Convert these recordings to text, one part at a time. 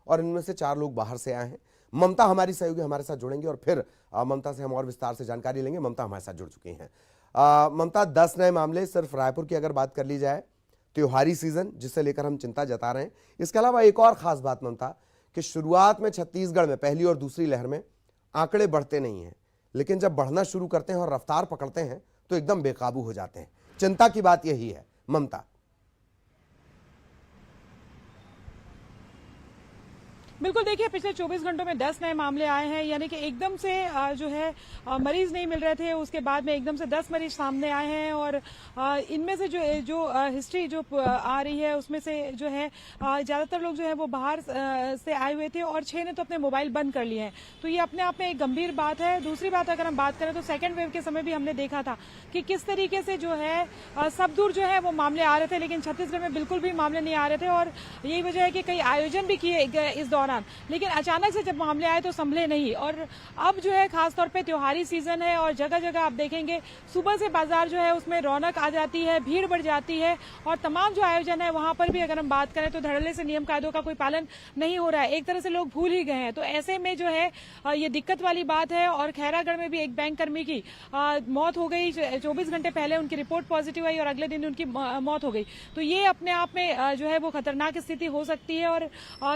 और इनमें से 4 लोग बाहर से आए हैं। ममता हमारी सहयोगी हमारे साथ जुड़ेंगे और फिर ममता से हम और विस्तार से जानकारी लेंगे। ममता हमारे साथ जुड़ चुकी हैं। ममता, 10 नए मामले सिर्फ रायपुर की अगर बात कर ली जाए, त्योहारी सीजन जिसे लेकर हम चिंता जता रहे हैं। इसके अलावा एक और खास बात ममता, कि शुरुआत में छत्तीसगढ़ में पहली और दूसरी लहर में आंकड़े बढ़ते नहीं हैं, लेकिन जब बढ़ना शुरू करते हैं और रफ्तार पकड़ते हैं तो एकदम बेकाबू हो जाते हैं। चिंता की बात यही है ममता। बिल्कुल, देखिए पिछले 24 घंटों में 10 नए मामले आए हैं, यानी कि एकदम से जो है मरीज नहीं मिल रहे थे, उसके बाद में एकदम से 10 मरीज सामने आए हैं। और इनमें से जो हिस्ट्री जो आ रही है उसमें से जो है ज्यादातर लोग जो है वो बाहर से आए हुए थे और 6 ने तो अपने मोबाइल बंद कर लिए हैं। तो ये अपने आप में एक गंभीर बात है। दूसरी बात अगर हम बात करें तो सेकेंड वेव के समय भी हमने देखा था कि किस तरीके से जो है सब दूर जो है वो मामले आ रहे थे, लेकिन छत्तीसगढ़ में बिल्कुल भी मामले नहीं आ रहे थे। और यही वजह है कि कई आयोजन भी किए गए इस दौरान, लेकिन अचानक से जब मामले आए तो संभले नहीं। और अब जो है खासतौर पे त्योहारी सीजन है और जगह जगह आप देखेंगे सुबह से बाजार जो है उसमें रौनक आ जाती है, भीड़ बढ़ जाती है। और तमाम जो आयोजन है वहां पर भी अगर हम बात करें तो धड़ल्ले से नियम कायदों का कोई पालन नहीं हो रहा है, एक तरह से लोग भूल ही गए हैं। तो ऐसे में जो है ये दिक्कत वाली बात है। और खैरागढ़ में भी एक बैंक कर्मी की मौत हो गई, 24 घंटे पहले उनकी रिपोर्ट पॉजिटिव आई और अगले दिन उनकी मौत हो गई। तो ये अपने आप में जो है वो खतरनाक स्थिति हो सकती है। और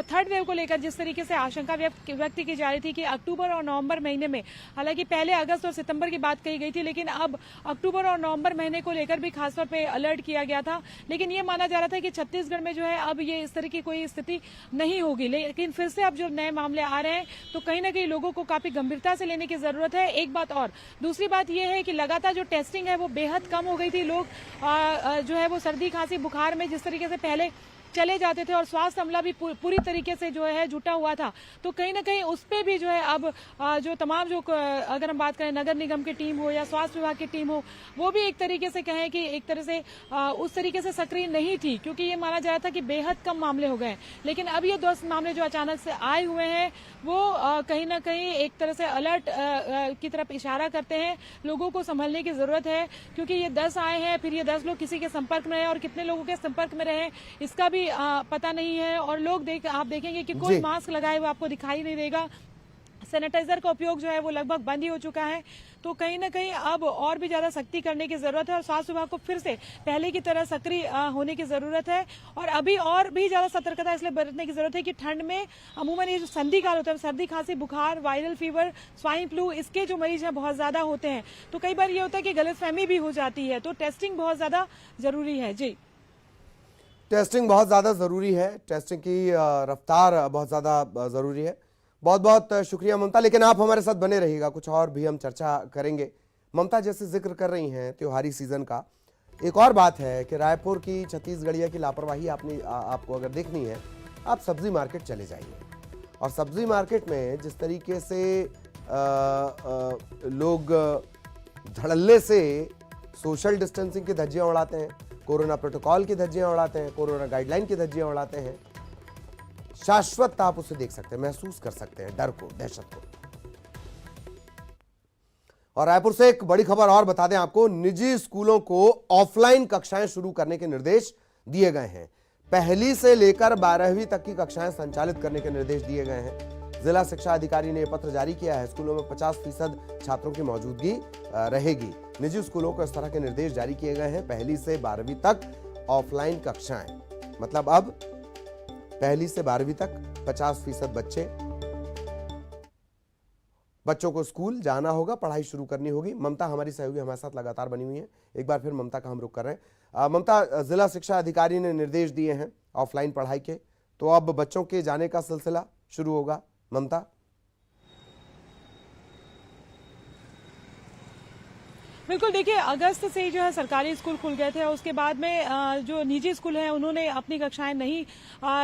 थर्ड वेव को लेकर जिस तरीके से आशंका व्यक्त की जा रही थी कि अक्टूबर और नवंबर महीने में, हालांकि पहले अगस्त और सितंबर की बात कही गई थी, लेकिन अब अक्टूबर और नवंबर महीने को लेकर भी खासतौर पे अलर्ट किया गया था। लेकिन ये माना जा रहा था कि छत्तीसगढ़ में जो है अब ये इस तरह की कोई स्थिति नहीं होगी। लेकिन फिर से अब जो नए मामले आ रहे हैं तो कहीं ना कहीं लोगों को काफी गंभीरता से लेने की जरूरत है, एक बात। और दूसरी बात यह है कि लगातार जो टेस्टिंग है वो बेहद कम हो गई थी। लोग जो है वो सर्दी खांसी बुखार में जिस तरीके से पहले चले जाते थे और स्वास्थ्य अमला भी पूरी तरीके से जो है जुटा हुआ था, तो कहीं ना कहीं उस पे भी जो है अब जो तमाम जो अगर हम बात करें नगर निगम की टीम हो या स्वास्थ्य विभाग की टीम हो, वो भी एक तरीके से कहें कि एक तरह से उस तरीके से सक्रिय नहीं थी, क्योंकि ये माना जा रहा था कि बेहद कम मामले हो गए। लेकिन अब ये 10 मामले जो अचानक से आए हुए हैं वो कहीं ना कहीं एक तरह से अलर्ट की तरफ इशारा करते हैं। लोगों को संभलने की जरूरत है, क्योंकि ये 10 आए हैं, फिर ये 10 लोग किसी के संपर्क में रहे और कितने लोगों के संपर्क में रहे इसका भी पता नहीं है। और लोग आप देखेंगे कि कोई मास्क लगाए हुए आपको दिखाई नहीं देगा। सैनिटाइजर का उपयोग जो है वो लगभग बंद ही हो चुका है। तो कहीं ना कहीं अब और भी ज्यादा सख्ती करने की जरूरत है और स्वास्थ्य विभाग को फिर से पहले की तरह सक्रिय होने की जरूरत है। और अभी और भी ज्यादा सतर्कता इसलिए बरतने की जरूरत है कि ठंड में अमूमन ये जो संधि काल होता है, सर्दी खांसी बुखार वायरल फीवर स्वाइन फ्लू, इसके जो मरीज हैं बहुत ज्यादा होते हैं। तो कई बार ये होता है कि गलतफहमी भी हो जाती है। तो टेस्टिंग बहुत ज्यादा जरूरी है। जी, टेस्टिंग बहुत ज़्यादा ज़रूरी है, टेस्टिंग की रफ्तार बहुत ज़्यादा ज़रूरी है। बहुत बहुत शुक्रिया ममता, लेकिन आप हमारे साथ बने रहिएगा, कुछ और भी हम चर्चा करेंगे। ममता जैसे जिक्र कर रही हैं त्योहारी सीजन का, एक और बात है कि रायपुर की छत्तीसगढ़िया की लापरवाही आपको अगर देखनी है, आप सब्जी मार्केट चले जाइए। और सब्जी मार्केट में जिस तरीके से लोग धड़ल्ले से सोशल डिस्टेंसिंग की धज्जियाँ उड़ाते हैं, कोरोना प्रोटोकॉल की धज्जियां उड़ाते हैं, कोरोना गाइडलाइन की धज्जियां उड़ाते हैं, शाश्वत आप उसे देख सकते हैं, महसूस कर सकते हैं डर को, दहशत को। और रायपुर से एक बड़ी खबर और बता दें आपको, निजी स्कूलों को ऑफलाइन कक्षाएं शुरू करने के निर्देश दिए गए हैं। पहली से लेकर 12वीं तक की कक्षाएं संचालित करने के निर्देश दिए गए हैं। जिला शिक्षा अधिकारी ने यह पत्र जारी किया है। स्कूलों में 50% छात्रों की मौजूदगी रहेगी। निजी स्कूलों को इस तरह के निर्देश जारी किए गए हैं। पहली से 12वीं तक ऑफलाइन कक्षाएं, मतलब अब पहली से 12वीं तक 50% बच्चों को स्कूल जाना होगा, पढ़ाई शुरू करनी होगी। ममता हमारी सहयोगी हमारे साथ लगातार बनी हुई है। एक बार फिर ममता का हम रुख कर रहे हैं। ममता, जिला शिक्षा अधिकारी ने निर्देश दिए हैं ऑफलाइन पढ़ाई के, तो अब बच्चों के जाने का सिलसिला शुरू होगा। ममता, बिल्कुल, देखिए अगस्त से जो है सरकारी स्कूल खुल गए थे और उसके बाद में जो निजी स्कूल हैं उन्होंने अपनी कक्षाएं नहीं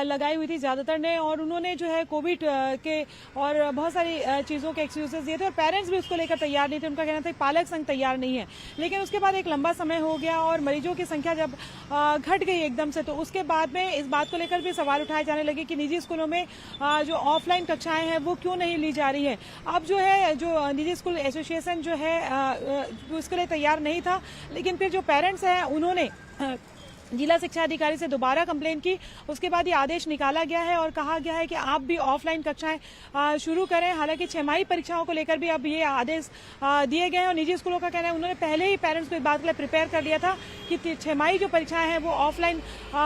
लगाई हुई थी ज्यादातर ने, और उन्होंने जो है कोविड के और बहुत सारी चीजों के एक्सक्यूजेस दिए थे और पेरेंट्स भी उसको लेकर तैयार नहीं थे। उनका कहना था पालक संघ तैयार नहीं है। लेकिन उसके बाद एक लंबा समय हो गया और मरीजों की संख्या जब घट गई एकदम से, तो उसके बाद में इस बात को लेकर भी सवाल उठाए जाने लगे कि निजी स्कूलों में जो ऑफलाइन कक्षाएं हैं वो क्यों नहीं ली जा रही है। अब जो है जो निजी स्कूल एसोसिएशन जो है उसके लिए तैयार नहीं था, लेकिन फिर जो पेरेंट्स हैं उन्होंने जिला शिक्षा अधिकारी से दोबारा कंप्लेन की। उसके बाद ये आदेश निकाला गया है और कहा गया है कि आप भी ऑफलाइन कक्षाएं शुरू करें। हालांकि छमाही परीक्षाओं को लेकर भी अब ये आदेश दिए गए हैं और निजी स्कूलों का कहना है उन्होंने पहले ही पेरेंट्स को इस बात के लिए प्रिपेयर कर लिया था कि छमाही जो परीक्षाएं हैं वो ऑफलाइन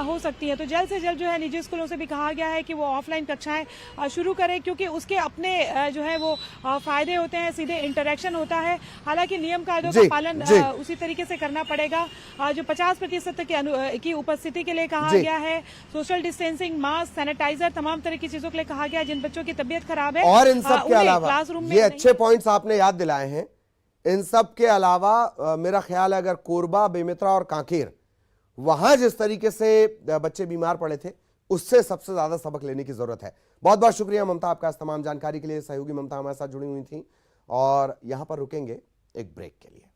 हो सकती है। तो जल्द से जल्द जो है निजी स्कूलों से भी कहा गया है कि वो ऑफलाइन कक्षाएं शुरू करें, क्योंकि उसके अपने जो है वो फायदे होते हैं, सीधे इंटरेक्शन होता है। हालांकि नियम कायदों का पालन उसी तरीके से करना पड़ेगा। जो 50% की उपस्थिति के लिए कहा गया है, सोशल डिस्टेंसिंग, मास्क, सैनिटाइजर, तमाम तरह की चीजों के लिए कहा गया है। जिन बच्चों की तबीयत खराब है और इन सब के अलावा क्लासरूम में ये अच्छे पॉइंट्स आपने याद दिलाए हैं। इन सब के अलावा मेरा ख्याल है अगर कोरबा, बेमित्रा और कांकेर, वहां जिस तरीके से बच्चे बीमार पड़े थे उससे सबसे ज्यादा सबक लेने की जरूरत है। बहुत बहुत शुक्रिया ममता आपका इस तमाम जानकारी के लिए। सहयोगी ममता हमारे साथ जुड़ी हुई थी और यहां पर रुकेंगे एक ब्रेक के लिए।